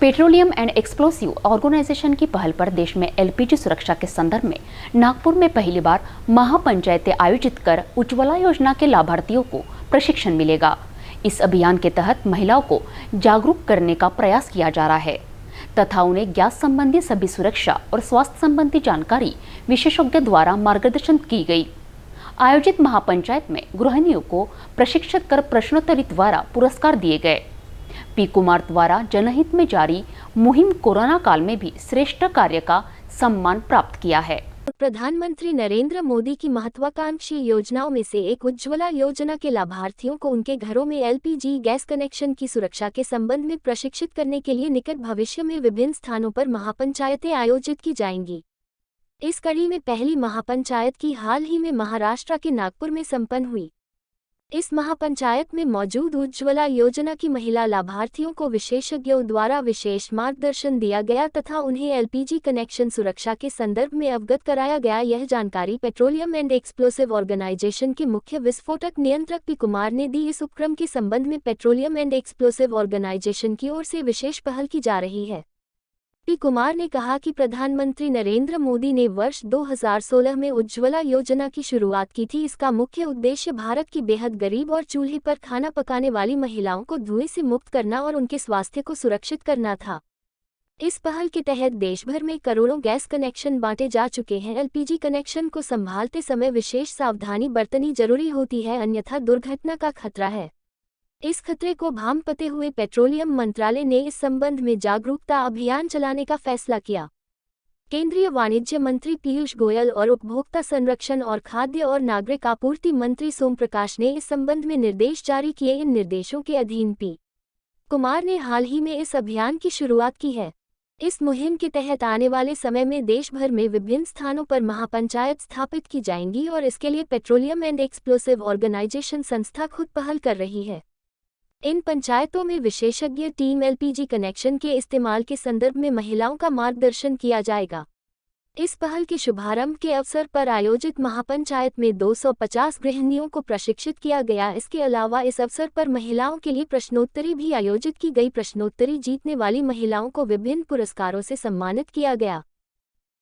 Petroleum and explosive organisation की पहल पर देश में एलपीजी सुरक्षा के संदर्भ में नागपुर में पहली बार महापंचायतें आयोजित कर उज्ज्वला योजना के लाभार्थियों को प्रशिक्षण मिलेगा। इस अभियान के तहत महिलाओं को जागरूक करने का प्रयास किया जा रहा है तथा उन्हें गैस संबंधी सभी सुरक्षा और स्वास्थ्य संबंधी जानकारी विशेषज्ञ द्वारा मार्गदर्शन की गई। आयोजित महापंचायत में गृहिणियों को प्रशिक्षित कर प्रश्नोत्तरी द्वारा पुरस्कार दिए गए। पी कुमार द्वारा जनहित में जारी मुहिम कोरोना काल में भी श्रेष्ठ कार्य का सम्मान प्राप्त किया है। प्रधानमंत्री नरेंद्र मोदी की महत्वाकांक्षी योजनाओं में से एक उज्ज्वला योजना के लाभार्थियों को उनके घरों में एलपीजी गैस कनेक्शन की सुरक्षा के संबंध में प्रशिक्षित करने के लिए निकट भविष्य में विभिन्न स्थानों पर महापंचायतें आयोजित की जाएंगी। इस कड़ी में पहली महापंचायत की हाल ही में महाराष्ट्र के नागपुर में संपन्न हुई। इस महापंचायत में मौजूद उज्ज्वला योजना की महिला लाभार्थियों को विशेषज्ञों द्वारा विशेष मार्गदर्शन दिया गया तथा उन्हें एलपीजी कनेक्शन सुरक्षा के संदर्भ में अवगत कराया गया। यह जानकारी पेट्रोलियम एंड एक्सप्लोसिव ऑर्गेनाइजेशन के मुख्य विस्फोटक नियंत्रक पी कुमार ने दी। इस उपक्रम के संबंध में पेट्रोलियम एंड एक्सप्लोसिव ऑर्गेनाइजेशन की ओर से विशेष पहल की जा रही है। पी कुमार ने कहा कि प्रधानमंत्री नरेंद्र मोदी ने वर्ष 2016 में उज्ज्वला योजना की शुरुआत की थी। इसका मुख्य उद्देश्य भारत की बेहद गरीब और चूल्हे पर खाना पकाने वाली महिलाओं को धुएं से मुक्त करना और उनके स्वास्थ्य को सुरक्षित करना था। इस पहल के तहत देश भर में करोड़ों गैस कनेक्शन बांटे जा चुके हैं। एलपीजी कनेक्शन को संभालते समय विशेष सावधानी बरतनी जरूरी होती है, अन्यथा दुर्घटना का खतरा है। इस खतरे को भांपते हुए पेट्रोलियम मंत्रालय ने इस संबंध में जागरूकता अभियान चलाने का फैसला किया। केंद्रीय वाणिज्य मंत्री पीयूष गोयल और उपभोक्ता संरक्षण और खाद्य और नागरिक आपूर्ति मंत्री सोम प्रकाश ने इस संबंध में निर्देश जारी किए। इन निर्देशों के अधीन पी कुमार ने हाल ही में इस अभियान की शुरुआत की है। इस मुहिम के तहत आने वाले समय में देश भर में विभिन्न स्थानों पर महापंचायत स्थापित की जाएंगी और इसके लिए पेट्रोलियम एंड एक्सप्लोसिव ऑर्गेनाइजेशन संस्था खुद पहल कर रही है। इन पंचायतों में विशेषज्ञ टीम एलपीजी कनेक्शन के इस्तेमाल के संदर्भ में महिलाओं का मार्गदर्शन किया जाएगा। इस पहल के शुभारंभ के अवसर पर आयोजित महापंचायत में 250 गृहिणियों को प्रशिक्षित किया गया। इसके अलावा इस अवसर पर महिलाओं के लिए प्रश्नोत्तरी भी आयोजित की गई। प्रश्नोत्तरी जीतने वाली महिलाओं को विभिन्न पुरस्कारों से सम्मानित किया गया।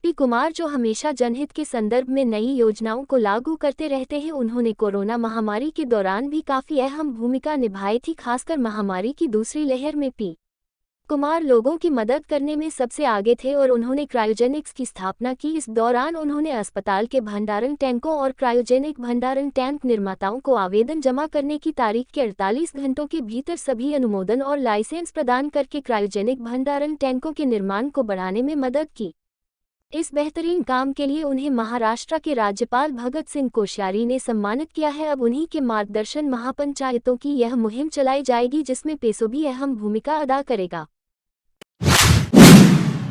पी कुमार, जो हमेशा जनहित के संदर्भ में नई योजनाओं को लागू करते रहते हैं, उन्होंने कोरोना महामारी के दौरान भी काफी अहम भूमिका निभाई थी। खासकर महामारी की दूसरी लहर में पी कुमार लोगों की मदद करने में सबसे आगे थे और उन्होंने क्रायोजेनिक्स की स्थापना की। इस दौरान उन्होंने अस्पताल के भंडारण टैंकों और क्रायोजेनिक भंडारण टैंक निर्माताओं को आवेदन जमा करने की तारीख के 48 घंटों के भीतर सभी अनुमोदन और लाइसेंस प्रदान करके क्रायोजेनिक भंडारण टैंकों के निर्माण को बढ़ाने में मदद की। इस बेहतरीन काम के लिए उन्हें महाराष्ट्र के राज्यपाल भगत सिंह कोश्यारी ने सम्मानित किया है। अब उन्हीं के मार्गदर्शन महापंचायतों की यह मुहिम चलाई जाएगी, जिसमें पेसो भी अहम भूमिका अदा करेगा।